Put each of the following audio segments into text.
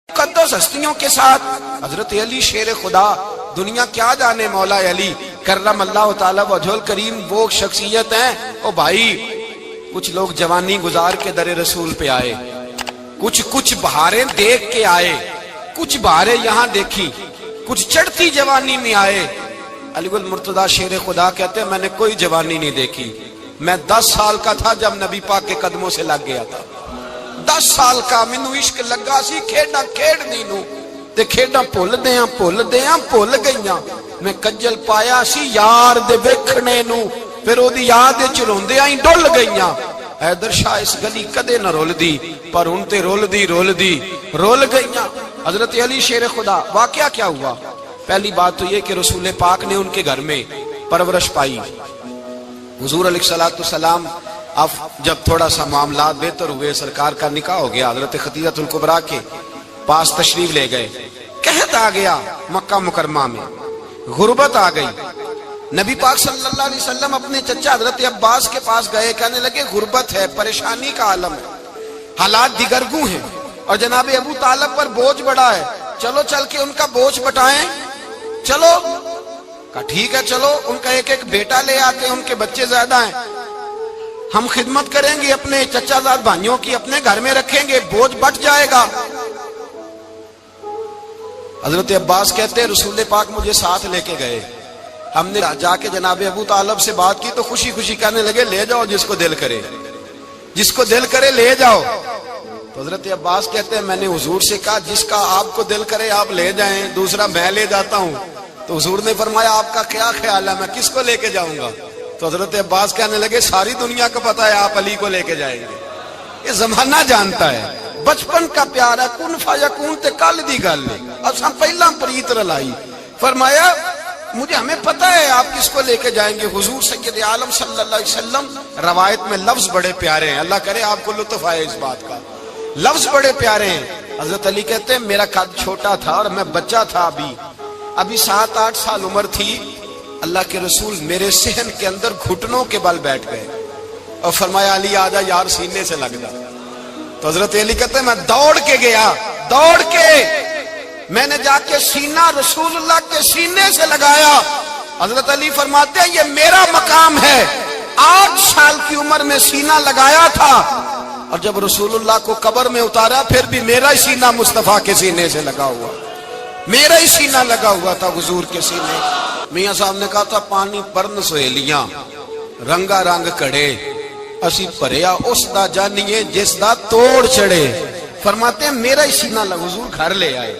مقدس ہستیوں کے ساتھ حضرت علی شیر خدا، دنیا کیا جانے مولا علی کرم اللہ تعالی وجہ الکریم، وہ شخصیت ہیں۔ او بھائی، کچھ لوگ جوانی گزار کے در رسول پہ آئے، کچھ بہاریں دیکھ کے آئے، کچھ بہاریں یہاں دیکھی، کچھ چڑھتی جوانی میں آئے۔ علی المرتضیٰ شیر خدا کہتے ہیں میں نے کوئی جوانی نہیں دیکھی، میں 10 سال کا تھا جب نبی پاک کے قدموں سے لگ گیا تھا۔ 10 سال کا مینوں عشق لگا سی، کھیڈاں کھیڈنی نو تے کھیڈاں بھول گئیاں، میں کجل پایا سی یار دے ویکھنے نو، پھر او دی یاد وچ روندیاں ہی ڈل گئیاں۔ حیدر شاہ اس گلی کدے نہ رول دی، پر ہن تے رول گئیاں۔ حضرت علی شیر خدا، واقعہ کیا ہوا؟ پہلی بات تو یہ کہ رسول پاک نے ان کے گھر میں پرورش پائی۔ حضور علیہ السلام اب جب تھوڑا سا معاملات بہتر ہوئے، سرکار کا نکاح ہو گیا، حضرت خدیجہ الکبریٰ کے پاس تشریف لے گئے۔ قحط آ گیا مکہ مکرمہ میں، غربت آ گئی۔ نبی پاک صلی اللہ علیہ وسلم اپنے چچا حضرت عباس کے پاس گئے، کہنے لگے غربت ہے، پریشانی کا عالم ہے، حالات دیگرگوں ہیں، اور جناب ابو طالب پر بوجھ بڑا ہے، چلو چل کے ان کا بوجھ بٹائیں۔ چلو کہا ٹھیک ہے، چلو ان کا ایک بیٹا لے آتے ہیں، ان کے بچے زیادہ ہیں، ہم خدمت کریں گے اپنے چچا زاد بھائیوں کی، اپنے گھر میں رکھیں گے، بوجھ بٹ جائے گا۔ حضرت عباس کہتے ہیں رسول پاک مجھے ساتھ لے کے گئے، ہم نے جا کے جناب ابو طالب سے بات کی تو خوشی خوشی کہنے لگے لے جاؤ جس کو دل کرے لے جاؤ۔ تو حضرت عباس کہتے ہیں میں نے حضور سے کہا جس کا آپ کو دل کرے آپ لے جائیں، دوسرا میں لے جاتا ہوں۔ تو حضور نے فرمایا آپ کا کیا خیال ہے، میں کس کو لے کے جاؤں گا؟ تو حضرت عباس کہنے لگے ساری دنیا کو پتا ہے آپ علی کو لے کے جائیں گے، یہ زمانہ جانتا ہے، بچپن کا پیار ہے، کن فیکون تے کل دی گل ہے، اساں پہلا پریت رلائی۔ فرمایا ہمیں پتا ہے آپ کس کو لے کے جائیں گے، حضور سید عالم صلی اللہ علیہ وسلم۔ روایت میں لفظ بڑے پیارے ہیں، اللہ کرے آپ کو لطف آئے اس بات کا، لفظ بڑے پیارے ہیں۔ حضرت علی کہتے ہیں میرا قد چھوٹا تھا اور میں بچہ تھا، ابھی 7-8 سال عمر تھی، اللہ کے رسول میرے صحن کے اندر گھٹنوں کے بل بیٹھ گئے اور فرمایا علی آجا یار سینے سے لگ جا۔ تو حضرت علی کہتے ہیں میں دوڑ کے گیا، میں نے جا کے سینہ رسول اللہ کے سینے سے لگایا۔ حضرت علی فرماتے ہیں یہ میرا مقام ہے، 8 سال کی عمر میں سینہ لگایا تھا، اور جب رسول اللہ کو قبر میں اتارا پھر بھی میرا ہی سینہ مصطفیٰ کے سینے سے لگا ہوا، میرا ہی سینہ لگا ہوا تھا حضور کے سینے۔ میاں صاحب نے کہا تھا پانی پرن سہیلیاں رنگا رنگ کڑے، اسی پریا اس دا جانیے جس دا توڑ چڑھے۔ فرماتے ہیں میرا ہی سینہ لگا، حضور گھر لے آئے۔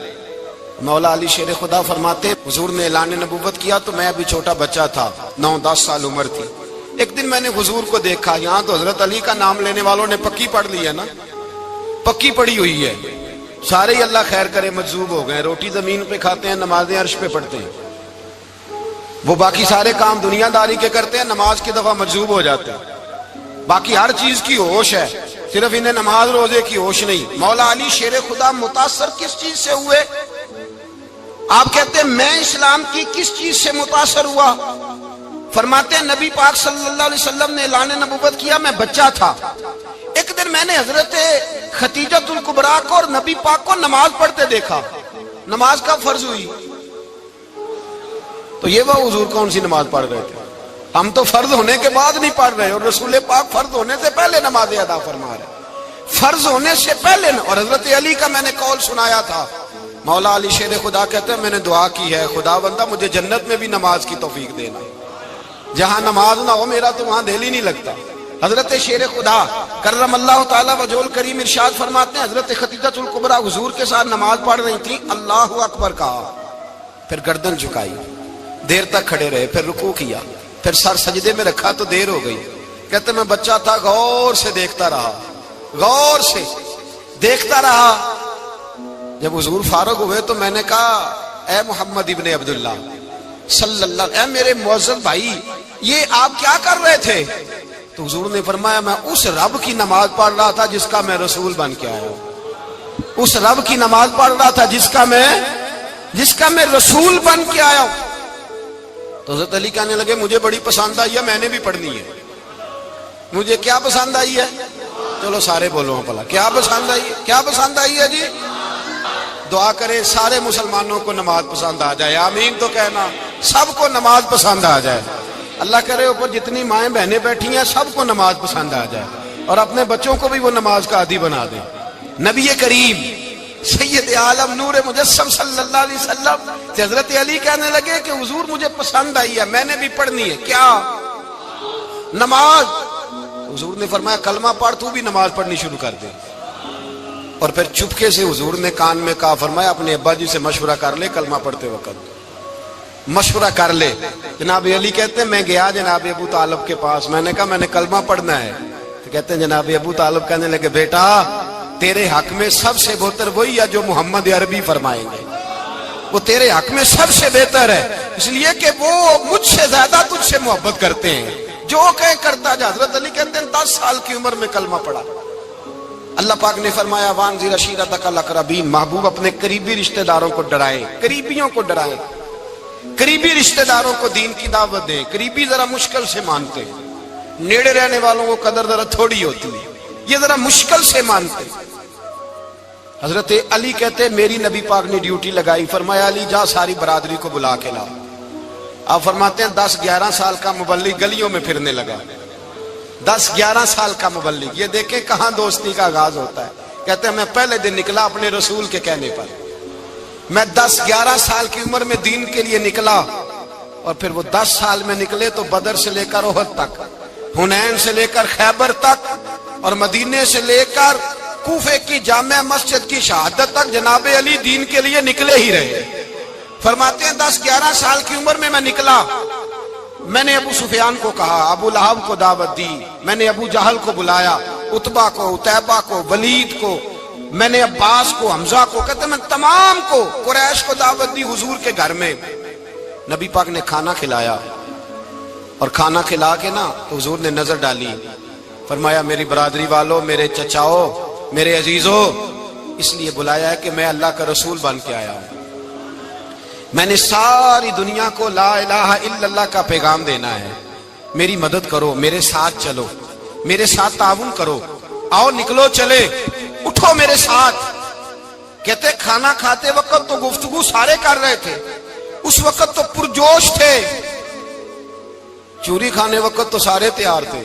مولا علی شیر خدا فرماتے حضور نے اعلان نبوت کیا تو میں ابھی چھوٹا بچہ تھا، 9-10 سال عمر تھی۔ ایک دن میں نے حضور کو دیکھا، یہاں تو حضرت علی کا نام لینے والوں نے پکی پڑھ لی ہے نا، پکی پڑھی ہوئی ہے، سارے ہی اللہ خیر کرے مجذوب ہو گئے، روٹی زمین پہ کھاتے ہیں، نمازیں عرش پہ پڑھتے ہیں، وہ باقی سارے کام دنیا داری کے کرتے ہیں، نماز کی دفعہ مجذوب ہو جاتے ہیں، باقی ہر چیز کی ہوش ہے، صرف انہیں نماز روزے کی ہوش نہیں۔ مولا علی شیر خدا متاثر کس چیز سے ہوئے؟ آپ کہتے ہیں میں اسلام کی کس چیز سے متاثر ہوا؟ فرماتے ہیں نبی پاک صلی اللہ علیہ وسلم نے اعلان نبوت کیا، میں بچہ تھا، ایک دن میں نے حضرت خدیجہ الکبریٰ کو اور نبی پاک کو نماز پڑھتے دیکھا۔ نماز کب فرض ہوئی؟ تو یہ وہ حضور کون سی نماز پڑھ رہے تھے؟ ہم تو فرض ہونے کے بعد نہیں پڑھ رہے، اور رسول پاک فرض ہونے سے پہلے نماز ادا فرما رہے، فرض ہونے سے پہلے۔ اور حضرت علی کا میں نے قول سنایا تھا، مولا علی شیر خدا کہتے ہیں میں نے دعا کی ہے خدا بندہ مجھے جنت میں بھی نماز کی توفیق دینا، جہاں نماز نہ ہو میرا تو وہاں دل ہی نہیں لگتا۔ حضرت شیر خدا کرم اللہ تعالی وجہ الکریم ارشاد فرماتے ہیں حضرت خدیجہ الکبریٰ حضور کے ساتھ نماز پڑھ رہی تھی، اللہ اکبر کہا، پھر گردن جھکائی، دیر تک کھڑے رہے، پھر رکوع کیا، پھر سر سجدے میں رکھا تو دیر ہو گئی۔ کہتے میں بچہ تھا، غور سے دیکھتا رہا۔ جب حضور فارغ ہوئے تو میں نے کہا اے محمد ابن عبداللہ صلی اللہ، اے میرے معزز بھائی یہ آپ کیا کر رہے تھے؟ تو حضور نے فرمایا میں اس رب کی نماز پڑھ رہا تھا جس کا میں رسول بن کے آیا ہوں، اس رب کی نماز پڑھ رہا تھا جس کا میں رسول بن کے آیا ہوں۔ تو حضرت علی کہنے لگے مجھے بڑی پسند آئی ہے، میں نے بھی پڑھنی ہے۔ مجھے کیا پسند آئی ہے؟ چلو سارے بولو پلا، کیا پسند آئی ہے؟ کیا پسند آئی ہے جی؟ دعا کرے سارے مسلمانوں کو نماز پسند آ جائے، آمین تو کہنا، سب کو نماز پسند آ جائے۔ اللہ کرے اوپر جتنی مائیں بہنیں بیٹھی ہیں سب کو نماز پسند آ جائے، اور اپنے بچوں کو بھی وہ نماز کا عادی بنا دے۔ نبی کریم سید عالم نور مجسم صلی اللہ علیہ وسلم سے حضرت علی کہنے لگے کہ حضور مجھے پسند آئی ہے، میں نے بھی پڑھنی ہے، کیا؟ نماز۔ حضور نے فرمایا کلمہ پڑھ، تو بھی نماز پڑھنی شروع کر دے۔ اور پھر چپکے سے حضور نے کان میں کہا، فرمایا اپنے ابا جی سے مشورہ کر لے کلمہ پڑھتے وقت، مشورہ کر لے۔ جناب علی کہتے ہیں میں گیا جناب ابو طالب کے پاس، میں نے کہا میں نے کلمہ پڑھنا ہے، تو کہتے ہیں جناب ابو طالب کہنے لگے بیٹا تیرے حق میں سب سے بہتر وہی ہے جو محمد عربی فرمائیں گے، وہ تیرے حق میں سب سے بہتر ہے، اس لیے کہ وہ مجھ سے زیادہ تجھ سے محبت کرتے ہیں، جو کہیں کرتا جا۔ حضرت علی کہتے ہیں 10 سال کی عمر میں کلمہ پڑھا۔ اللہ پاک نے فرمایا وانذر عشیرتک الاقربین، محبوب اپنے قریبی رشتہ داروں کو ڈرائیں، قریبیوں کو ڈرائیں، قریبی رشتہ داروں کو دین کی دعوت دیں۔ قریبی ذرا مشکل سے مانتے، نیڑے رہنے والوں کو قدر ذرا تھوڑی ہوتی ہے، یہ ذرا مشکل سے مانتے۔ حضرت علی کہتے ہیں میری نبی پاک نے ڈیوٹی لگائی، فرمایا علی جا ساری برادری کو بلا کے لا۔ آپ فرماتے ہیں 10-11 سال کا مبلغ گلیوں میں پھرنے لگا، 10-11 سال کا مبلغ، یہ دیکھیں کہاں دوستی کا آغاز ہوتا ہے۔ کہتے ہیں میں پہلے دن نکلا اپنے رسول کے کہنے پر، میں 10-11 سال کی عمر میں دین کے لیے نکلا، اور پھر وہ 10 سال میں نکلے تو بدر سے لے کر احد تک، حنین سے لے کر خیبر تک، اور مدینے سے لے کر کوفے کی جامع مسجد کی شہادت تک جناب علی دین کے لیے نکلے ہی رہے۔ فرماتے ہیں 10-11 سال کی عمر میں نکلا، میں نے ابو سفیان کو کہا، ابو لہب کو دعوت دی، میں نے ابو جہل کو بلایا، عتبہ کو، عتیبہ کو، ولید کو، میں نے عباس کو، حمزہ کو، کہتے ہیں میں تمام کو، قریش کو دعوت دی حضور کے گھر میں۔ نبی پاک نے کھانا کھلایا، اور کھانا کھلا کے نا تو حضور نے نظر ڈالی، فرمایا میری برادری والوں، میرے چچاؤ، میرے عزیزوں، اس لیے بلایا ہے کہ میں اللہ کا رسول بن کے آیا ہوں، میں نے ساری دنیا کو لا الہ الا اللہ کا پیغام دینا ہے، میری مدد کرو، میرے ساتھ چلو، میرے ساتھ تعاون کرو، آؤ نکلو چلے، اٹھو میرے ساتھ۔ کہتے کھانا کھاتے وقت تو گفتگو سارے کر رہے تھے، اس وقت تو پرجوش تھے، چوری کھانے وقت تو سارے تیار تھے،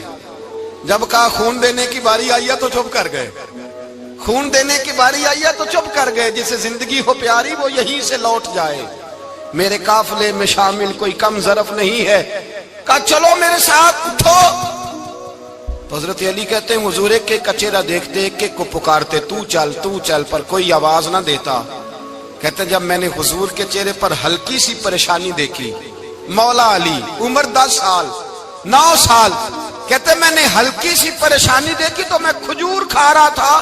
جب کہا خون دینے کی باری آئی ہے تو چپ کر گئے، خون دینے کی باری آئی ہے تو چپ کر گئے، جسے زندگی ہو پیاری وہ یہیں سے لوٹ جائے، میرے قافلے میں شامل کوئی کم ظرف نہیں ہے، کہا چلو میرے ساتھ اٹھو۔ تو حضرت علی کہتے ہیں حضور ایک ایک کا چہرہ دیکھتے، ایک ایک کو پکارتے تو چل، پر کوئی آواز نہ دیتا۔ کہتے ہیں جب میں نے حضور کے چہرے پر ہلکی سی پریشانی دیکھی، مولا علی عمر 10 سال 9 سال، کہتے میں نے ہلکی سی پریشانی دیکھی تو میں کھجور کھا رہا تھا،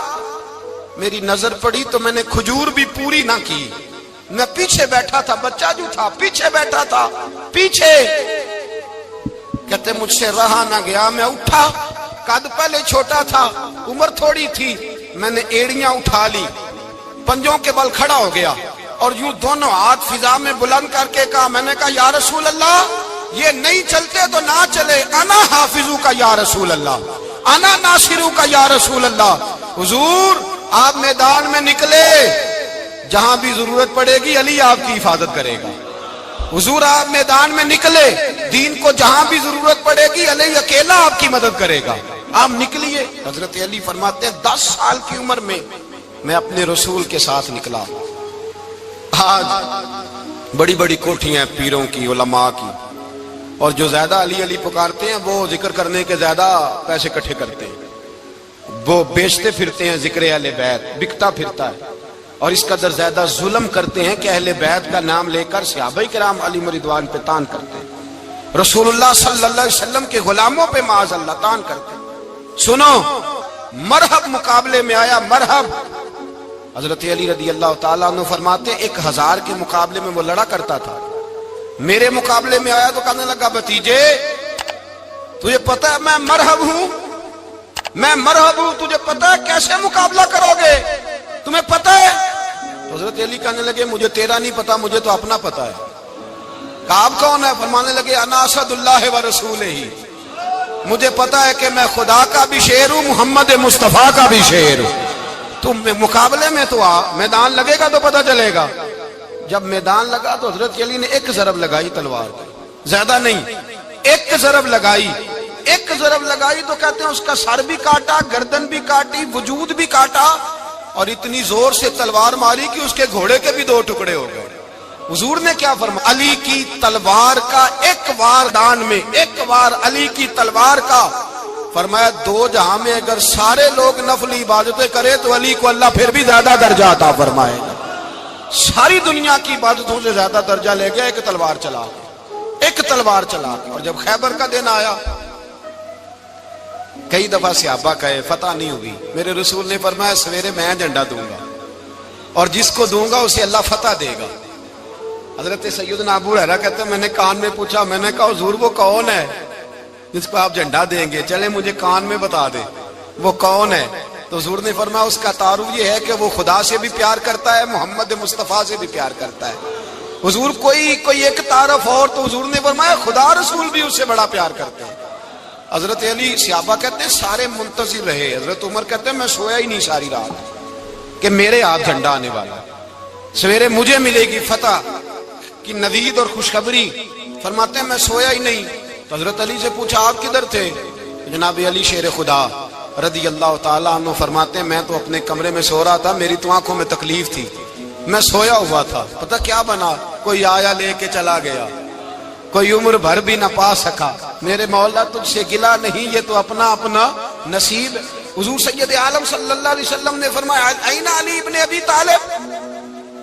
میری نظر پڑی تو میں نے کھجور بھی پوری نہ کی، میں پیچھے بیٹھا تھا، بچہ جو تھا پیچھے بیٹھا تھا، پیچھے۔ کہتے مجھ سے رہا نہ گیا، میں اٹھا، قد پہلے چھوٹا تھا، عمر تھوڑی تھی، میں نے ایڑیاں اٹھا لی، پنجوں کے بل کھڑا ہو گیا، اور یوں دونوں ہاتھ فضا میں بلند کر کے کہا، میں نے کہا یا رسول اللہ یہ نہیں چلتے تو نہ چلے، انا حافظو کا یا رسول اللہ، انا ناصرو کا یا رسول اللہ۔ حضور آپ میدان میں نکلے، جہاں بھی ضرورت پڑے گی علی آپ کی حفاظت کرے گا۔ حضور آپ میدان میں نکلے، دین کو جہاں بھی ضرورت پڑے گی علی اکیلا آپ کی مدد کرے گا، آپ نکلیے۔ حضرت علی فرماتے ہیں 10 سال کی عمر میں میں اپنے رسول کے ساتھ نکلا۔ آج بڑی بڑی کوٹھیاں پیروں کی، علماء کی، اور جو زیادہ علی علی پکارتے ہیں وہ ذکر کرنے کے زیادہ پیسے اکٹھے کرتے ہیں، وہ بیچتے پھرتے ہیں، ذکر اہل بیت بکتا پھرتا ہے، اور اس قدر زیادہ ظلم کرتے ہیں کہ اہل بیت کا نام لے کر صحابہ کرام علی رضوان پہ تان کرتے ہیں، رسول اللہ صلی اللہ علیہ وسلم کے غلاموں پہ معاذ اللہ تان کرتے ہیں۔ سنو، مرحب مقابلے میں آیا، مرحب۔ حضرت علی رضی اللہ تعالیٰ عنہ فرماتے 1000 کے مقابلے میں وہ لڑا کرتا تھا، میرے مقابلے میں آیا تو کہنے لگا بھتیجے تجھے پتہ ہے میں مرحب ہوں، میں مرحب ہوں، تجھے پتہ ہے کیسے مقابلہ کرو گے، تمہیں پتہ ہے؟ حضرت علی کہنے لگے مجھے تیرا نہیں پتا، مجھے تو اپنا پتا ہے۔ کہا آپ کون ہے؟ فرمانے لگے انا اسد اللہ و رسولہ، مجھے پتا ہے کہ میں خدا کا بھی شیر ہوں، محمد مصطفیٰ کا بھی شیر ہوں۔ تم مقابلے میں تو آ، میدان لگے گا تو پتہ چلے گا۔ جب میدان لگا تو حضرت علی نے ایک ضرب لگائی تلوار کی، زیادہ نہیں، ایک ضرب لگائی۔ ایک ضرب لگائی تو کہتے ہیں اس کا سر بھی کاٹا، گردن بھی کاٹی، وجود بھی کاٹا، اور اتنی زور سے تلوار ماری کہ اس کے گھوڑے کے بھی 2 ٹکڑے ہو گئے۔ حضور نے کیا فرمایا؟ علی کی تلوار کا ایک وار دان میں، ایک وار علی کی تلوار کا، فرمایا 2 جہاں میں اگر سارے لوگ نفل عبادتیں کرے تو علی کو اللہ پھر بھی زیادہ درجہ عطا فرمائے گا۔ ساری دنیا کی عبادتوں سے زیادہ درجہ لے گیا ایک تلوار چلا کے، ایک تلوار چلا کے۔ اور جب خیبر کا دن آیا، کئی دفعہ صحابہ کہے فتح نہیں ہوئی، میرے رسول نے فرمایا سویرے میں جھنڈا دوں گا اور جس کو دوں گا اسے اللہ فتح دے گا۔ حضرت سیدنا ابو ہریرہ کہتے ہیں میں نے کان میں پوچھا، میں نے کہا حضور وہ کون ہے جس کو آپ جھنڈا دیں گے؟ چلے مجھے کان میں بتا دے وہ کون ہے۔ تو حضور نے فرمایا اس کا تعارف یہ ہے کہ وہ خدا سے بھی پیار کرتا ہے، محمد مصطفیٰ سے بھی پیار کرتا ہے۔ حضور کوئی ایک تعارف اور، تو حضور نے فرمایا خدا رسول بھی اس سے بڑا پیار کرتے ہیں۔ حضرت علی، صحابہ کہتے ہیں سارے منتظر رہے۔ حضرت عمر کہتے ہیں میں سویا ہی نہیں ساری رات کہ میرے ہاتھ جھنڈا آنے والا، سویرے مجھے ملے گی فتح کی نوید اور خوشخبری۔ فرماتے ہیں میں سویا ہی نہیں۔ تو حضرت علی سے پوچھا آپ کدھر تھے؟ جناب علی شیر خدا رضی اللہ تعالیٰ عنہ فرماتے ہیں میں تو اپنے کمرے میں سو رہا تھا، میری تو آنکھوں میں تکلیف تھی، میں سویا ہوا تھا، پتہ کیا بنا؟ کوئی آیا لے کے چلا گیا، کوئی عمر بھر بھی نہ پا سکا۔ میرے مولا تجھ سے گلا نہیں، یہ تو اپنا اپنا نصیب۔ حضور سید عالم صلی اللہ علیہ وسلم نے فرمایا این علی ابن ابی طالب،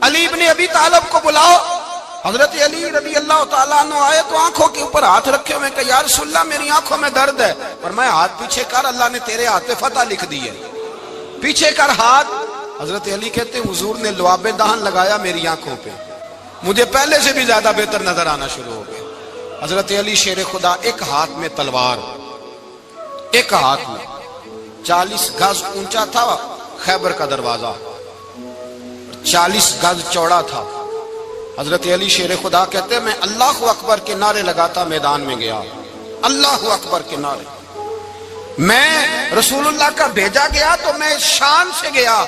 علی ابن ابی طالب کو بلاؤ۔ حضرت علی رضی اللہ تعالیٰ عنہ آئے تو آنکھوں کے اوپر ہاتھ رکھے ہوئے کہ یا رسول اللہ میری آنکھوں میں درد ہے۔ فرمایا ہاتھ پیچھے کر، اللہ نے تیرے ہاتھ پہ فتح لکھ دی ہے، پیچھے کر ہاتھ۔ حضرت علی کہتے ہیں حضور نے لعاب دہن لگایا میری آنکھوں پہ، مجھے پہلے سے بھی زیادہ بہتر نظر آنا شروع ہو گیا۔ حضرت علی شیر خدا، ایک ہاتھ میں تلوار، ایک ہاتھ میں 40 گز اونچا تھا خیبر کا دروازہ، 40 گز چوڑا تھا۔ حضرت علی شیر خدا کہتے ہیں میں اللہ اکبر کے نعرے لگاتا میدان میں گیا، اللہ اکبر کے نعرے۔ میں رسول اللہ کا بھیجا گیا تو میں شان سے گیا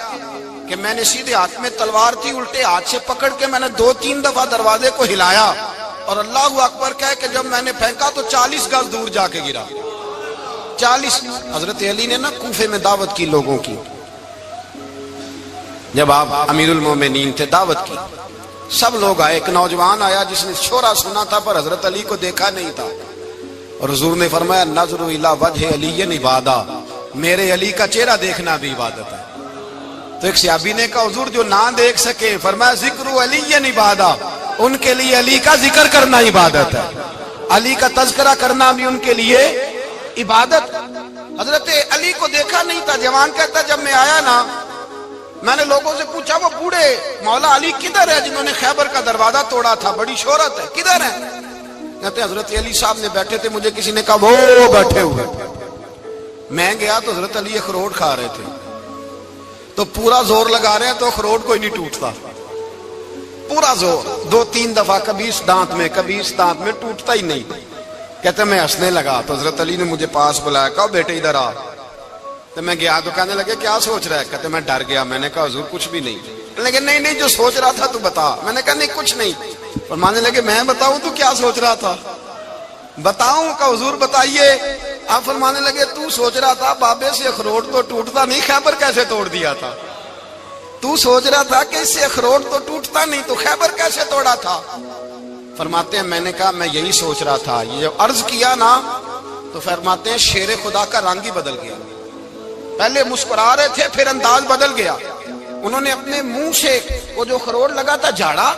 کہ میں نے سیدھے ہاتھ میں تلوار تھی، الٹے ہاتھ سے پکڑ کے میں نے 2-3 دفعہ دروازے کو ہلایا اور اللہ اکبر کہہ کہ جب میں نے پھینکا تو 40 گز دور جا کے گرا، 40۔ حضرت علی نے نا کوفے میں دعوت کی لوگوں کی، جب آپ امیر المومنین تھے، دعوت کی، سب لوگ آئے۔ ایک نوجوان آیا جس نے شورا سنا تھا پر حضرت علی کو دیکھا نہیں تھا، اور حضور نے فرمایا نظر الی وجہ علی عبادہ، میرے علی کا چہرہ دیکھنا بھی عبادت ہے۔ تو ایک صحابی نے کہا حضور جو نہ دیکھ سکے، فرمایا ذکر علی عبادہ، ان کے لیے علی کا ذکر کرنا عبادت ہے، علی کا تذکرہ کرنا بھی ان کے لیے عبادت۔ حضرت علی کو دیکھا نہیں تھا۔ جوان کہتا جب میں آیا نا، میں نے لوگوں سے پوچھا وہ بوڑھے مولا علی کدھر ہے جنہوں نے خیبر کا دروازہ توڑا تھا، بڑی شہرت ہے، کدھر ہے؟ کہتے حضرت علی صاحب نے بیٹھے تھے، مجھے کسی نے کہا وہ بیٹھے ہوئے۔ میں گیا تو حضرت علی اخروٹ کھا رہے تھے، تو پورا زور لگا رہے ہیں تو اخروٹ کوئی نہیں ٹوٹتا، پورا زور 2-3 دفعہ، کبھی اس دانت میں کبھی اس دانت میں، ٹوٹتا ہی نہیں۔ کہتے میں ہنسنے لگا تو حضرت علی نے مجھے پاس بلایا، کہا بیٹے ادھر آ۔ تو میں گیا تو کہنے لگے کیا سوچ رہا ہے؟ کہتے میں ڈر گیا۔ میں نے کہا حضور کچھ بھی نہیں۔ لیکن نہیں جو سوچ رہا تھا تو بتا۔ میں نے کہا نہیں کچھ نہیں۔ فرمانے لگے میں بتاؤں تو کیا سوچ رہا تھا؟ بتاؤں؟ کہ حضور بتائیے۔ آپ فرمانے لگے تو سوچ رہا تھا بابے سے اخروٹ تو ٹوٹتا نہیں، خیبر کیسے توڑ دیا تھا؟ تو سوچ رہا تھا کہ اس سے اخروٹ تو ٹوٹتا نہیں، تو خیبر کیسے توڑا تھا؟ فرماتے ہیں میں نے کہا میں یہی سوچ رہا تھا۔ یہ عرض کیا نا تو فرماتے ہیں شیر خدا کا رنگ ہی بدل گیا، پہلے مسکرا رہے تھے پھر انداز بدل گیا۔ انہوں نے اپنے منہ سے وہ جو خروٹ لگا تھا جھاڑا،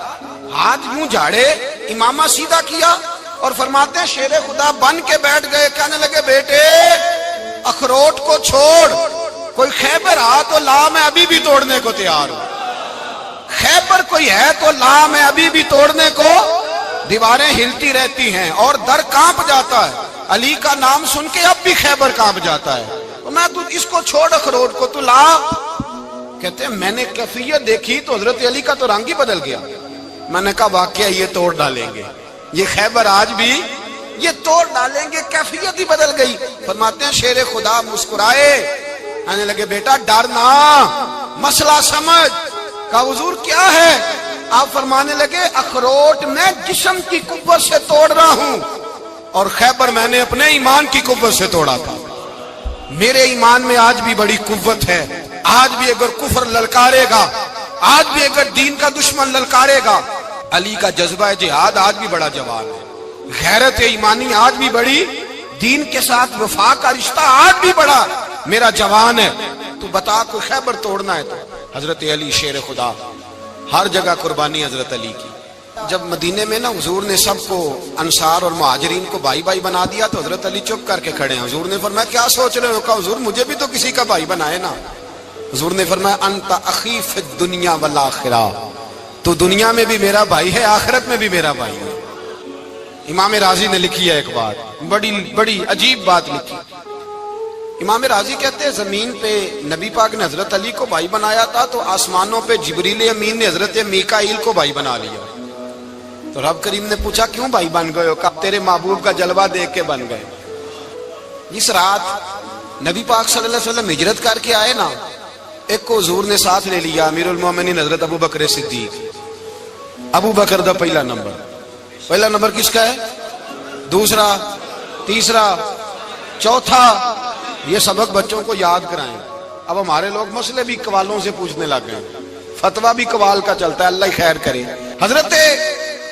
ہاتھ یوں جھاڑے، امامہ سیدھا کیا، اور فرماتے ہیں شیر خدا بن کے بیٹھ گئے۔ کہنے لگے بیٹے اخروٹ کو چھوڑ، کوئی خیبر آ تو لا، میں ابھی بھی توڑنے کو تیار ہوں۔ خیبر کوئی ہے تو لا، میں ابھی بھی توڑنے کو۔ دیواریں ہلتی رہتی ہیں اور در کانپ جاتا ہے، علی کا نام سن کے اب بھی خیبر کانپ جاتا ہے۔ میں تو اس کو چھوڑ اخروٹ کو، تو لا۔ کہتے ہیں میں نے کیفیت دیکھی تو حضرت علی کا تو رنگ ہی بدل گیا۔ میں نے کہا واقعہ یہ توڑ ڈالیں گے، یہ خیبر آج بھی یہ توڑ ڈالیں گے، کیفیت ہی بدل گئی۔ فرماتے ہیں شیر خدا مسکرائے، کہنے لگے بیٹا ڈر نہ، مسئلہ سمجھ۔ کہا حضور کیا ہے؟ آپ فرمانے لگے اخروٹ میں جسم کی قوت سے توڑ رہا ہوں اور خیبر میں نے اپنے ایمان کی قوت سے توڑا تھا۔ میرے ایمان میں آج بھی بڑی قوت ہے، آج بھی اگر کفر للکارے گا، آج بھی اگر دین کا دشمن للکارے گا، علی کا جذبہ جہاد آج بھی بڑا جوان ہے، غیرت ایمانی آج بھی بڑی، دین کے ساتھ وفا کا رشتہ آج بھی بڑا میرا جوان ہے۔ تو بتا کوئی خیبر توڑنا ہے تو حضرت علی شیر خدا، ہر جگہ قربانی حضرت علی کی۔ جب مدینے میں نا حضور نے سب کو انصار اور مہاجرین کو بھائی بھائی بنا دیا تو حضرت علی چپ کر کے کھڑے ہیں۔ حضور نے فرمایا کیا سوچ رہے ہو؟ کہا حضور مجھے بھی تو کسی کا بھائی بنائے نا۔ حضور نے فرمایا انت اخی فی الدنیا والآخرہ، تو دنیا میں بھی میرا بھائی ہے، آخرت میں بھی میرا بھائی ہے۔ امام راضی نے لکھی ہے ایک بات، بڑی عجیب بات لکھی۔ امام راضی کہتے ہیں زمین پہ نبی پاک نے حضرت علی کو بھائی بنایا تھا تو آسمانوں پہ جبریل امین نے حضرت میکائیل کو بھائی بنا لیا۔ تو رب کریم نے پوچھا کیوں بھائی بن گئے ہو؟ کہا تیرے محبوب کا جلوہ دیکھ کے بن گئے۔ اس رات نبی پاک صلی اللہ علیہ وسلم ہجرت کر کے آئے نا، ایک کو حضور نے ساتھ لے لیا، امیر المومنین حضرت ابو بکر صدیق۔ ابو بکر دا پہلا نمبر کس کا ہے؟ دوسرا، تیسرا، چوتھا، یہ سبق بچوں کو یاد کرائیں۔ اب ہمارے لوگ مسئلے بھی قوالوں سے پوچھنے لگ گئے، فتویٰ بھی قوال کا چلتا ہے، اللہ ہی خیر کرے۔ حضرت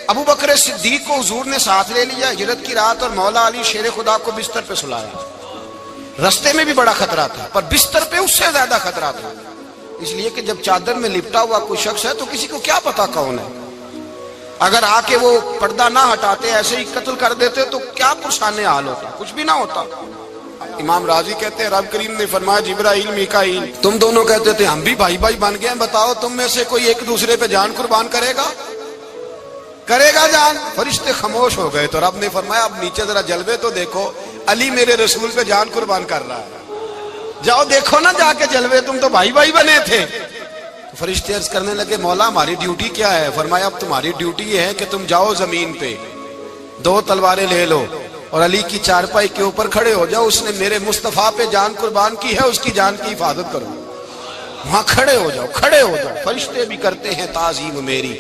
ابو بکر صدیق کو حضور نے ساتھ لے لیا ہجرت کی رات، اور مولا علی شیر خدا کو بستر پہ سلایا۔ رستے میں بھی بڑا خطرہ تھا پر بستر پہ اس سے زیادہ خطرہ تھا، اس لیے کہ جب چادر میں لپٹا ہوا کوئی شخص ہے تو کسی کو کیا پتا کون ہے، اگر آ کے وہ پردہ نہ ہٹاتے ایسے ہی قتل کر دیتے تو کیا پرسان حال ہوتا، کچھ بھی نہ ہوتا۔ امام راضی کہتے ہیں رب کریم نے فرمایا جبرائیل میکائیل تم دونوں کہتے تھے ہم بھی بھائی بھائی بن گئے ہیں، بتاؤ تم میں سے کوئی ایک دوسرے پہ جان قربان کرے گا جان؟ فرشتے خاموش ہو گئے تو رب نے فرمایا اب نیچے ذرا جلوے تو دیکھو، علی میرے رسول پہ جان قربان کر رہا ہے، جاؤ دیکھو نا جا کے جلوے، تم تو بھائی بھائی بنے تھے۔ تو فرشتے عرض کرنے لگے مولا ہماری ڈیوٹی کیا ہے؟ فرمایا اب تمہاری ڈیوٹی یہ ہے کہ تم جاؤ زمین پہ 2 تلواریں لے لو اور علی کی چارپائی کے اوپر کھڑے ہو جاؤ، اس نے میرے مصطفیٰ پہ جان قربان کی ہے، اس کی جان کی حفاظت کرو۔ وہاں کھڑے ہو جاؤ۔ فرشتے بھی کرتے ہیں تعظیم میری،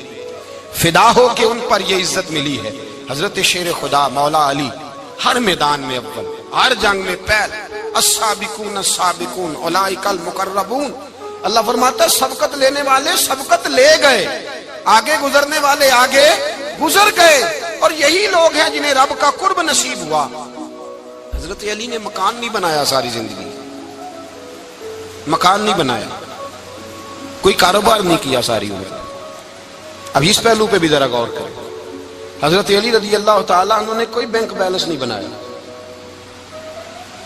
فدا ہو کہ ان پر یہ عزت ملی ہے۔ حضرت شیر خدا مولا علی ہر میدان میں اول، ہر جنگ میں پہل، السابقون السابقون اولئک المقربون۔ اللہ فرماتا ہے سبقت لینے والے سبقت لے گئے، آگے گزرنے والے آگے گزر گئے، اور یہی لوگ ہیں جنہیں رب کا قرب نصیب ہوا۔ حضرت علی نے مکان نہیں بنایا، ساری زندگی مکان نہیں بنایا، کوئی کاروبار نہیں کیا ساری عمر۔ اب اس پہلو پہ بھی ذرا غور کریں، حضرت علی رضی اللہ تعالیٰ انہوں نے کوئی بینک بیلنس نہیں بنایا۔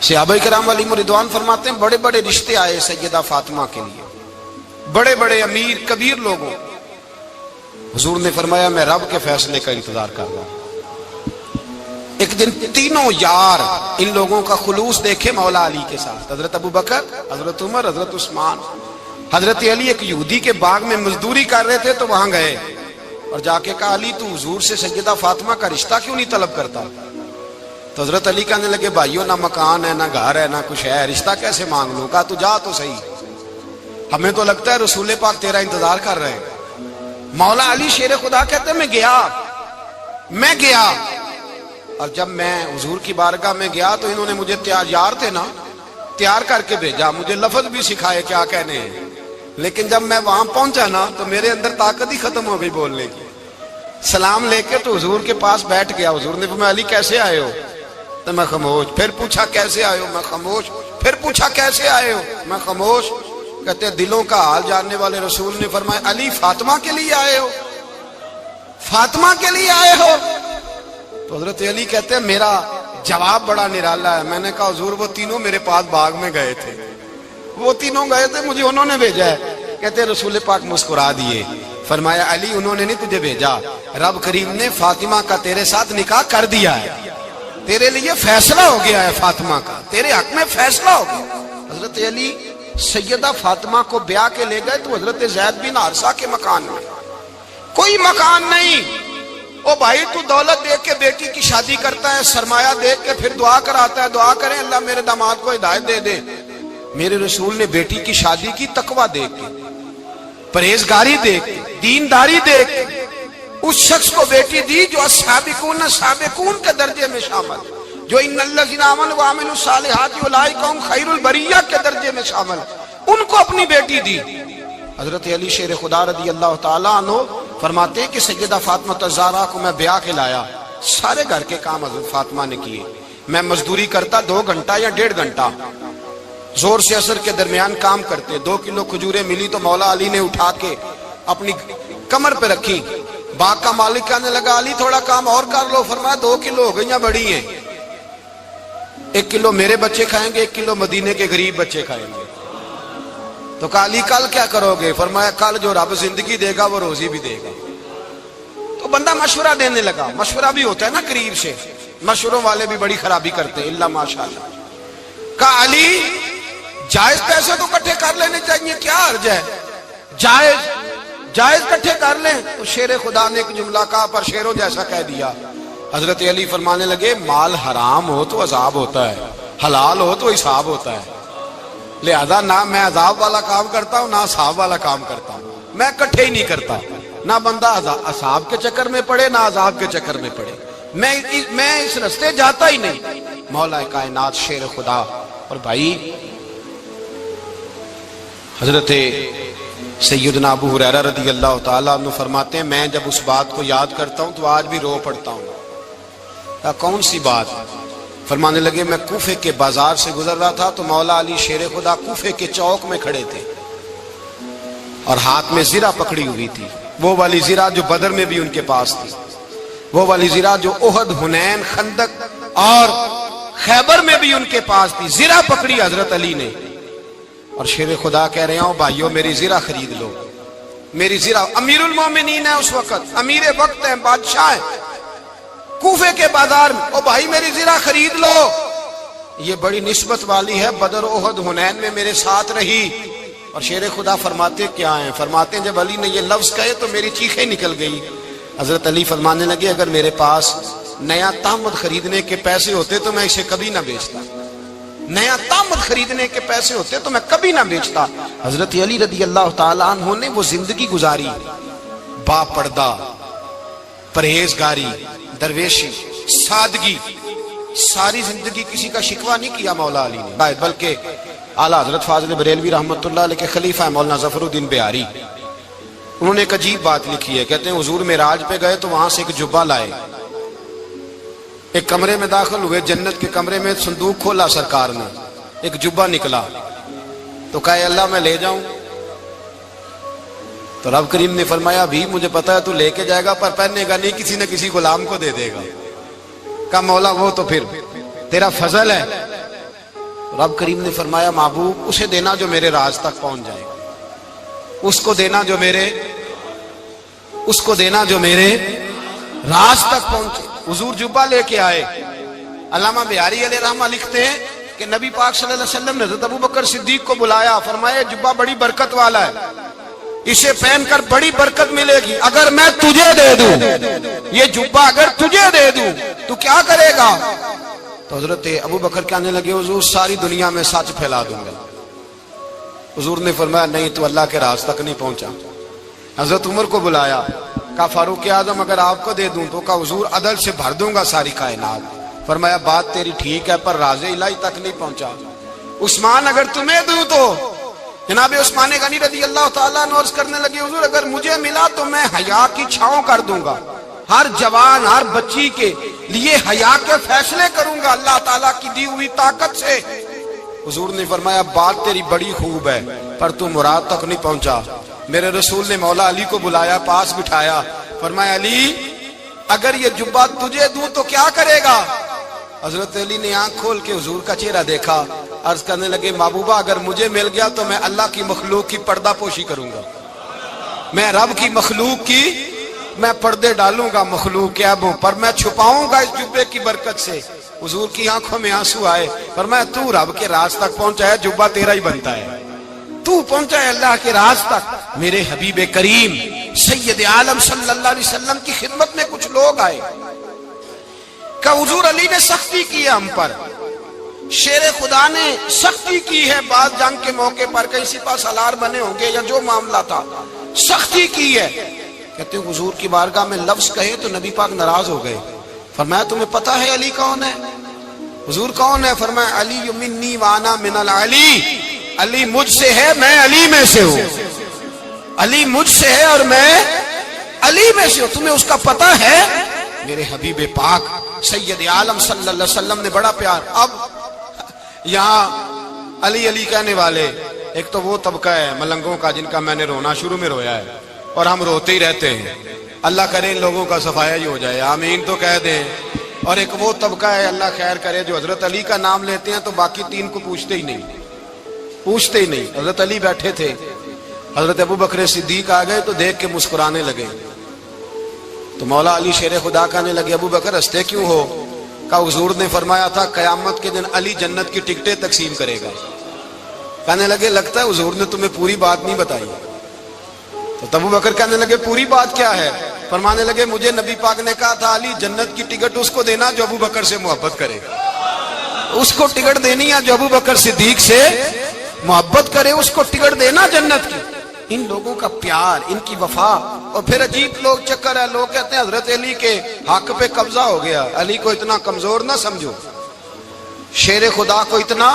صحابہ کرام علیہم رضوان فرماتے ہیں بڑے بڑے رشتے آئے سیدہ فاطمہ کے لیے، بڑے بڑے امیر کبیر لوگوں، حضور نے فرمایا میں رب کے فیصلے کا انتظار کر رہا ہوں۔ ایک دن تینوں یار ان لوگوں کا خلوص دیکھے مولا علی کے ساتھ، حضرت ابو بکر، حضرت عمر، حضرت عثمان۔ حضرت علی ایک یہودی کے باغ میں مزدوری کر رہے تھے تو وہاں گئے اور جا کے کہا علی تو حضور سے سیدہ فاطمہ کا رشتہ کیوں نہیں طلب کرتا؟ تو حضرت علی کہنے لگے بھائیو نہ مکان ہے نہ گھر ہے نہ کچھ ہے، رشتہ کیسے مانگ لوں؟ کہا تو جا تو صحیح، ہمیں تو لگتا ہے رسول پاک تیرا انتظار کر رہے ہیں۔ مولا علی شیر خدا کہتے ہیں میں گیا اور جب میں حضور کی بارگاہ میں گیا تو انہوں نے مجھے یار تھے نا تیار کر کے بھیجا، مجھے لفظ بھی سکھائے کیا کہنے ہیں، لیکن جب میں وہاں پہنچا نا تو میرے اندر طاقت ہی ختم ہو گئی بولنے کی۔ سلام لے کے تو حضور کے پاس بیٹھ گیا، حضور نے فرمایا علی کیسے آئے ہو؟ تو میں خاموش، پھر پوچھا کیسے آئے ہو؟ میں خاموش، پھر پوچھا کیسے آئے ہو؟ میں خاموش۔ کہتے دلوں کا حال جاننے والے رسول نے فرمایا علی فاطمہ کے لیے آئے ہو؟ فاطمہ کے لیے آئے ہو؟ تو حضرت علی کہتے ہیں میرا جواب بڑا نرالا ہے۔ میں نے کہا حضور وہ تینوں میرے پاس باغ میں گئے تھے، وہ تینوں گئے تھے، مجھے انہوں نے بھیجا ہے۔ کہتے رسول پاک مسکرا دیے، فرمایا علی انہوں نے نہیں تجھے بھیجا، رب کریم نے فاطمہ کا تیرے ساتھ نکاح کر دیا ہے، تیرے لیے فیصلہ ہو گیا ہے، فاطمہ کا تیرے حق میں فیصلہ ہو گیا۔ حضرت علی سیدہ فاطمہ کو بیاہ کے لے گئے تو حضرت زید بن حارثہ کے مکان میں کوئی مکان نہیں۔ او بھائی تو دولت دیکھ کے بیٹی کی شادی کرتا ہے، سرمایہ دیکھ کے پھر دعا کراتا ہے، دعا کریں اللہ میرے داماد کو ہدایت دے دے۔ میرے رسول نے بیٹی کی شادی کی تقویٰ دیکھ کے، پرہیزگاری دیکھ کے، دینداری دیکھ کے اس شخص کو بیٹی دی جو السابقون سابقون کے درجے میں شامل، جو ان الذین آمنوا وعملوا الصالحات اولئک هم خیر البریہ کے درجے میں شامل، ان کو اپنی بیٹی دی۔ حضرت علی شیر خدا رضی اللہ تعالیٰ عنہ فرماتے ہیں کہ سیدہ فاطمہ الزہرا کو میں بیاہ کے لایا، سارے گھر کے کام حضرت فاطمہ نے کیے، میں مزدوری کرتا 2 گھنٹہ یا 1.5 گھنٹہ، زور سے عصر کے درمیان کام کرتے، 2 کلو کھجوریں ملی تو مولا علی نے اٹھا کے اپنی کمر پہ رکھی، باغ کا مالک کہنے لگا علی تھوڑا کام اور کر لو، فرمایا 2 کلو ہو گئیں بڑی ہیں، 1 کلو میرے بچے کھائیں گے، 1 کلو مدینے کے غریب بچے کھائیں گے۔ تو کہا علی کل کیا کرو گے؟ فرمایا کل جو رب زندگی دے گا وہ روزی بھی دے گا۔ تو بندہ مشورہ دینے لگا، مشورہ بھی ہوتا ہے نا قریب سے، مشوروں والے بھی بڑی خرابی کرتے ہیں اللہ ماشاءاللہ۔ کہا علی جائز پیسے تو کٹھے کر لینے چاہیے، کیا حرج ہے، جائز کٹھے کر لیں۔ تو شیر خدا نے ایک جملہ کہا پر شیروں جیسا کہہ دیا۔ حضرت علی فرمانے لگے مال حرام ہو تو عذاب ہوتا ہے، حلال ہو تو حساب ہوتا ہے، لہذا نہ میں عذاب والا کام کرتا ہوں نہ حساب والا کام کرتا ہوں، میں کٹھے ہی نہیں کرتا، نہ بندہ حساب کے چکر میں پڑے نہ عذاب کے چکر میں پڑے، میں اس رستے جاتا ہی نہیں۔ مولا کائنات شیر خدا۔ اور بھائی حضرت سیدنا ابو ہریرہ رضی اللہ تعالیٰ عنہ فرماتے ہیں میں جب اس بات کو یاد کرتا ہوں تو آج بھی رو پڑتا ہوں۔ کون سی بات؟ فرمانے لگے میں کوفے کے بازار سے گزر رہا تھا تو مولا علی شیر خدا کوفے کے چوک میں کھڑے تھے اور ہاتھ میں زرہ پکڑی ہوئی تھی، وہ والی زرہ جو بدر میں بھی ان کے پاس تھی، وہ والی زرہ جو احد، حنین، خندق اور خیبر میں بھی ان کے پاس تھی، زرہ پکڑی حضرت علی نے اور شیر خدا کہہ رہے ہیں بھائیو میری زرہ خرید لو، میری زرہ۔ امیر المومنین ہے اس وقت، امیر وقت ہے، بادشاہ ہے کوفے کے بازار میں، او بھائی میری زرہ خرید لو، یہ بڑی نسبت والی ہے، بدر، احد، حنین میں میرے ساتھ رہی۔ اور شیر خدا فرماتے کیا ہیں؟ فرماتے ہیں جب علی نے یہ لفظ کہے تو میری چیخیں نکل گئی۔ حضرت علی فرمانے لگے اگر میرے پاس نیا تامت خریدنے کے پیسے ہوتے تو میں اسے کبھی نہ بیچتا، نیا تامت خریدنے کے پیسے ہوتے تو میں کبھی نہ بیچتا۔ حضرت علی رضی اللہ تعالیٰ عنہ نے وہ زندگی گزاری، با پردہ، پرہیزگاری، درویشی، سادگی، ساری زندگی کسی کا شکوہ نہیں کیا مولا علی نے، بلکہ اعلیٰ حضرت فاضل بریلوی رحمۃ اللہ علیہ کے خلیفہ مولانا ظفر الدین بہاری، انہوں نے ایک عجیب بات لکھی ہے، کہتے ہیں حضور معراج پہ گئے تو وہاں سے ایک جبہ لائے، ایک کمرے میں داخل ہوئے، جنت کے کمرے میں صندوق کھولا سرکار نے، ایک جبہ نکلا تو کہا اللہ میں لے جاؤں؟ تو رب کریم نے فرمایا ابھی مجھے پتا ہے تو لے کے جائے گا پر پہنے گا نہیں، کسی نہ کسی غلام کو دے دے گا۔ کہا مولا وہ تو پھر تیرا فضل ہے۔ رب کریم نے فرمایا محبوب اسے دینا جو میرے راز تک پہنچ جائے، اس کو دینا جو میرے راز تک پہنچے۔ حضور جبہ لے کے آئے۔ علامہ بہاری علیہ رحمہ لکھتے ہیں کہ نبی پاک صلی اللہ علیہ وسلم نے حضرت ابوبکر صدیق کو بلایا، فرمایا جبہ بڑی برکت والا ہے، اسے پہن کر بڑی برکت ملے گی، اگر میں تجھے دے دوں یہ جبہ، اگر تجھے دے دوں تو کیا کرے گا؟ تو حضرت ابوبکر کہنے لگے حضور ساری دنیا میں سچ پھیلا دوں گا۔ حضور نے فرمایا نہیں تو اللہ کے راز تک نہیں پہنچا۔ حضرت عمر کو بلایا، کہا فاروق اعظم اگر آپ کو دے دوں تو کہا حضور عدل سے بھر دوں گا ساری کائنات۔ فرمایا بات تیری ٹھیک ہے پر راز الہی تک نہیں پہنچا۔ عثمان اگر تمہیں دوں تو جناب عثمان غنی رضی اللہ تعالیٰ عنہ عرض کرنے لگے حضور اگر مجھے ملا تو میں حیا کی چھاؤں کر دوں گا، ہر جوان ہر بچی کے لیے حیا کے فیصلے کروں گا اللہ تعالیٰ کی دی ہوئی طاقت سے۔ حضور نے فرمایا بات تیری بڑی خوب ہے پر تو مراد تک نہیں پہنچا۔ میرے رسول نے مولا علی کو بلایا، پاس بٹھایا، فرمایا علی اگر یہ جبہ تجھے دوں تو کیا کرے گا؟ حضرت علی نے آنکھ کھول کے حضور کا چہرہ دیکھا، عرض کرنے لگے محبوبہ اگر مجھے مل گیا تو میں اللہ کی مخلوق کی پردہ پوشی کروں گا، میں رب کی مخلوق کی میں پردے ڈالوں گا، مخلوق کے عیبوں پر میں چھپاؤں گا اس جبے کی برکت سے۔ حضور کی آنکھوں میں آنسو آئے، فرمایا تو رب کے راز تک پہنچا ہے، جبہ تیرا ہی بنتا ہے، تو پہنچا ہے اللہ کے راز تک۔ میرے حبیب کریم سید عالم صلی اللہ علیہ وسلم کی خدمت میں کچھ لوگ آئے کہ حضور علی نے سختی کی ہے ہم پر، شیر خدا نے سختی کی ہے بعض جنگ کے موقع پر، کہیں سپاہ سالار بنے ہوں گے یا جو معاملہ تھا، سختی کی ہے. کہتے ہیں حضور کی بارگاہ میں لفظ کہے تو نبی پاک ناراض ہو گئے. فرمایا تمہیں پتا ہے علی کون ہے؟ حضور کون ہے؟ فرمایا علی منی وانا من العلی، علی مجھ سے ہے میں علی میں سے ہوں. علی مجھ سے ہے اور میں علی میں سے ہوں. تمہیں اس کا پتہ ہے؟ میرے حبیب پاک سید عالم صلی اللہ علیہ وسلم نے بڑا پیار. اب یہاں علی علی کہنے والے ایک تو وہ طبقہ ہے ملنگوں کا جن کا میں نے رونا شروع میں رویا ہے اور ہم روتے ہی رہتے ہیں. اللہ کرے ان لوگوں کا صفایا ہی ہو جائے، آمین تو کہہ دیں. اور ایک وہ طبقہ ہے اللہ خیر کرے جو حضرت علی کا نام لیتے ہیں تو باقی تین کو پوچھتے ہی نہیں. حضرت علی بیٹھے تھے، حضرت ابو بکر صدیق آ گئے تو دیکھ کے مسکرانے لگے. تو مولا علی شیر خدا کہنے لگے ابو بکر ہنستے کیوں ہو؟ کہا حضور نے فرمایا تھا قیامت کے دن علی جنت کی ٹکٹیں تقسیم کرے گا. کہنے لگے لگتا ہے حضور نے تمہیں پوری بات نہیں بتائی. تو ابو بکر کہنے لگے پوری بات کیا ہے؟ فرمانے لگے مجھے نبی پاک نے کہا تھا علی جنت کی ٹکٹ اس کو دینا جو ابو بکر سے محبت کرے. اس کو ٹکٹ دینی ہے جو ابو بکر صدیق سے محبت کرے، اس کو ٹکٹ دینا جنت کی. ان لوگوں کا پیار، ان کی وفا. اور پھر عجیب لوگ چکر ہے، لوگ کہتے ہیں حضرت علی کے حق پہ قبضہ ہو گیا. علی کو اتنا کمزور نہ سمجھو، شیر خدا کو اتنا.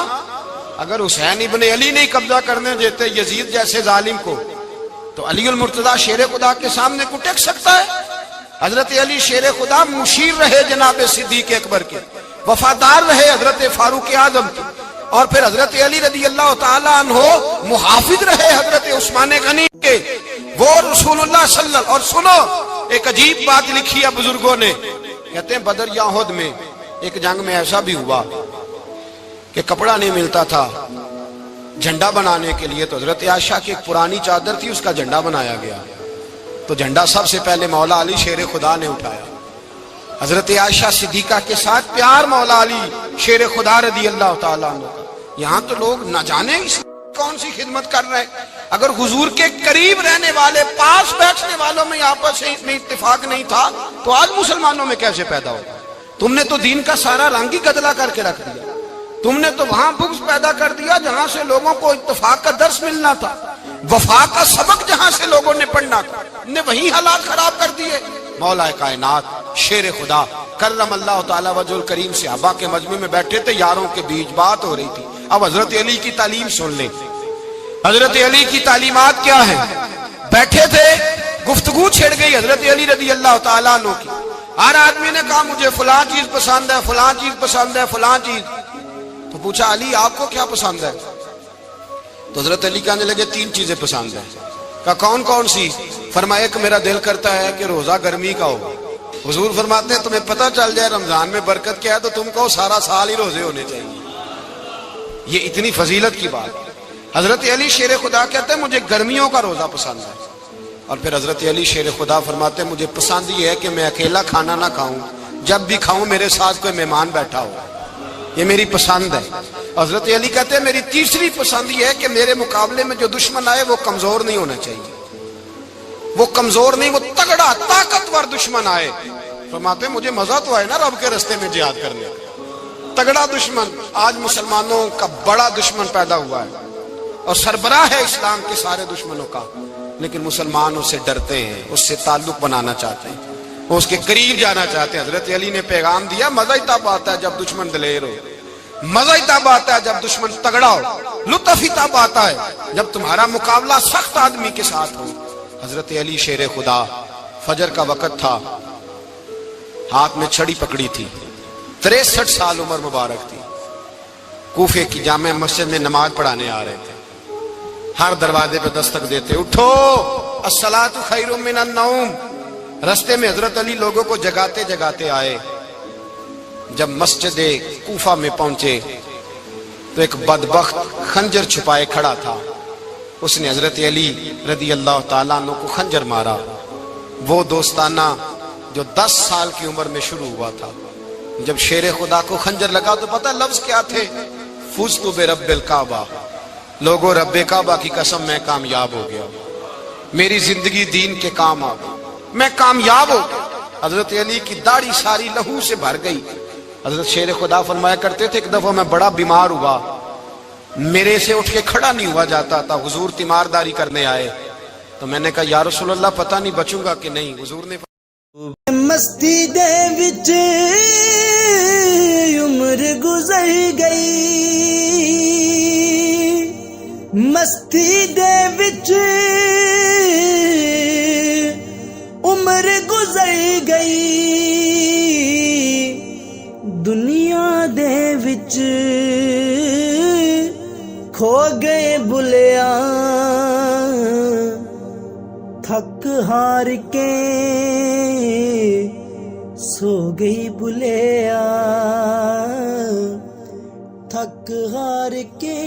اگر حسین ابن علی نہیں قبضہ کرنے دیتے یزید جیسے ظالم کو تو علی المرتضیٰ شیر خدا کے سامنے کو ٹک سکتا ہے؟ حضرت علی شیر خدا مشیر رہے جناب صدیق اکبر کے، وفادار رہے حضرت فاروق اعظم کے، اور پھر حضرت علی رضی اللہ تعالیٰ عنہ محافظ رہے حضرت عثمان غنی کے. وہ رسول اللہ صلی اللہ. اور سنو ایک عجیب بات لکھی ہے بزرگوں نے، کہتے ہیں بدر یا احد میں ایک جنگ میں ایسا بھی ہوا کہ کپڑا نہیں ملتا تھا جھنڈا بنانے کے لیے، تو حضرت عائشہ کی ایک پرانی چادر تھی اس کا جھنڈا بنایا گیا. تو جھنڈا سب سے پہلے مولا علی شیر خدا نے اٹھایا. حضرت عائشہ صدیقہ کے ساتھ پیار مولا علی شیر خدا رضی اللہ تعالیٰ عنہ. یہاں تو لوگ نہ جانے اس کون سی خدمت کر رہے ہیں. اگر حضور کے قریب رہنے والے پاس بیٹھنے والوں میں آپس میں اتفاق نہیں تھا تو آج مسلمانوں میں کیسے پیدا ہوگا؟ تم نے تو دین کا سارا رنگ ہی گدلا کر کے رکھ دیا. تم نے تو وہاں بغض پیدا کر دیا جہاں سے لوگوں کو اتفاق کا درس ملنا تھا، وفا کا سبق جہاں سے لوگوں نے پڑھنا تھا، نے وہی حالات خراب کر دیے. مولا کائنات شیر خدا کرم اللہ تعالی وجہ الکریم صحابہ کے مجمع میں بیٹھے تھے، یاروں کے بیچ بات ہو رہی تھی. اب حضرت علی کی تعلیم سن لیں. حضرت علی کی تعلیمات کیا ہیں؟ بیٹھے تھے، گفتگو چھڑ گئی حضرت علی رضی اللہ تعالیٰ عنہ کی. ہر آدمی نے کہا مجھے فلاں چیز پسند ہے، فلاں چیز پسند ہے، فلاں چیز. تو پوچھا علی آپ کو کیا پسند ہے؟ تو حضرت علی کہنے لگے تین چیزیں پسند ہیں. کہا کون کون سی؟ فرمایا ایک میرا دل کرتا ہے کہ روزہ گرمی کا ہو. حضور فرماتے ہیں تمہیں پتہ چل جائے رمضان میں برکت کیا ہے تو تم کو سارا سال ہی روزے ہونے چاہیے. یہ اتنی فضیلت کی بات. حضرت علی شیر خدا کہتے ہیں مجھے گرمیوں کا روزہ پسند ہے. اور پھر حضرت علی شیر خدا فرماتے ہیں مجھے پسند یہ ہے کہ میں اکیلا کھانا نہ کھاؤں، جب بھی کھاؤں میرے ساتھ کوئی مہمان بیٹھا ہو، یہ میری پسند ہے. حضرت علی کہتے ہیں میری تیسری پسند یہ ہے کہ میرے مقابلے میں جو دشمن آئے وہ کمزور نہیں ہونا چاہیے، وہ کمزور نہیں، وہ تگڑا طاقتور دشمن آئے. فرماتے ہیں مجھے مزہ تو آئے نا رب کے رستے میں جہاد کرنے کا. تگڑا دشمن. آج مسلمانوں کا بڑا دشمن پیدا ہوا ہے اور سربراہ ہے اسلام کے سارے دشمنوں کا، لیکن مسلمان اس سے ڈرتے ہیں، اس سے تعلق بنانا چاہتے ہیں، وہ اس کے قریب جانا چاہتے ہیں. حضرت علی نے پیغام دیا مزہ ہی تب آتا ہے جب دشمن دلیر ہو، مزہ ہی تب آتا ہے جب دشمن تگڑا ہو، لطف ہی تب آتا ہے جب تمہارا مقابلہ سخت آدمی کے ساتھ ہو. حضرت علی شیر خدا، فجر کا وقت تھا، ہاتھ میں چھڑی پکڑی تھی، 63 سال عمر مبارک تھی. کوفے کی جامع مسجد میں نماز پڑھانے آ رہے تھے. ہر دروازے پہ دستک دیتے اٹھو الصلاۃ خیر من النوم. رستے میں حضرت علی لوگوں کو جگاتے جگاتے آئے. جب مسجد کوفہ میں پہنچے تو ایک بدبخت خنجر چھپائے کھڑا تھا. اس نے حضرت علی رضی اللہ تعالیٰ عنہ کو خنجر مارا. وہ دوستانہ جو 10 سال کی عمر میں شروع ہوا تھا. جب شیر خدا کو خنجر لگا تو پتہ لفظ کیا تھے؟ فزت برب الکعبہ. لوگوں رب کعبہ کی قسم میں کامیاب ہو گیا، میری زندگی دین کے کام آ گئی، میں کامیاب ہو گیا. حضرت علی کی داڑھی ساری لہو سے بھر گئی. حضرت شیر خدا فرمایا کرتے تھے ایک دفعہ میں بڑا بیمار ہوا، میرے سے اٹھ کے کھڑا نہیں ہوا جاتا تھا. حضور تیمارداری کرنے آئے. تو میں نے کہا یا رسول اللہ پتہ نہیں بچوں گا کہ نہیں. حضور نے مستی دے وچ عمر گزر گئی، مستی دے وچ عمر گزر گئی، دنیا دے وچ کھو گئے بھلیا، تھک ہار کے سو گئی بھلیا، تھک ہار کے